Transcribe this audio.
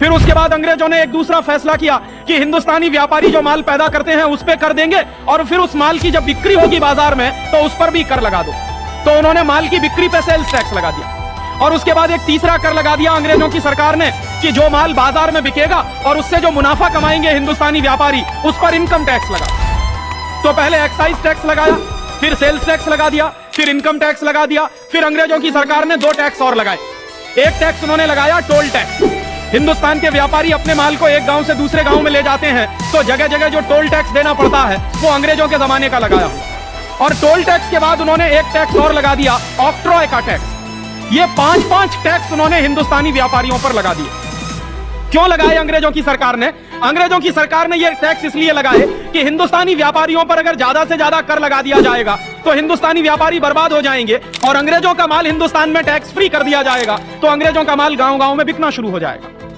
फिर उसके बाद अंग्रेजों ने एक दूसरा फैसला किया कि हिंदुस्तानी व्यापारी जो माल पैदा करते हैं उस पे कर देंगे, और फिर उस माल की जब बिक्री होगी बाजार में तो उस पर भी कर लगा दो। तो उन्होंने माल की बिक्री पे सेल्स टैक्स लगा दिया। और उसके बाद एक तीसरा कर लगा दिया अंग्रेजों की सरकार ने कि जो माल बाजार में बिकेगा और उससे जो मुनाफा कमाएंगे हिंदुस्तानी व्यापारी, उस पर इनकम टैक्स लगा। तो पहले एक्साइज टैक्स लगाया, फिर सेल्स टैक्स लगा दिया, फिर इनकम टैक्स लगा दिया, फिर अंग्रेजों की सरकार ने 2 टैक्स और लगाए। एक टैक्स उन्होंने लगाया टोल टैक्स। हिंदुस्तान के व्यापारी अपने माल को एक गांव से दूसरे गांव में ले जाते हैं तो जगह जगह जो टोल टैक्स देना पड़ता है वो अंग्रेजों के जमाने का लगाया। और टोल टैक्स के बाद उन्होंने एक टैक्स और लगा दिया, ऑक्ट्रॉय का टैक्स। ये 5 टैक्स उन्होंने हिंदुस्तानी व्यापारियों पर लगा दिए। क्यों लगाए अंग्रेजों की सरकार ने? अंग्रेजों की सरकार ने ये टैक्स इसलिए लगाए कि हिंदुस्तानी व्यापारियों पर अगर ज्यादा से ज्यादा कर लगा दिया जाएगा तो हिंदुस्तानी व्यापारी बर्बाद हो जाएंगे, और अंग्रेजों का माल हिंदुस्तान में टैक्स फ्री कर दिया जाएगा तो अंग्रेजों का माल गांव गांव में बिकना शुरू हो जाएगा।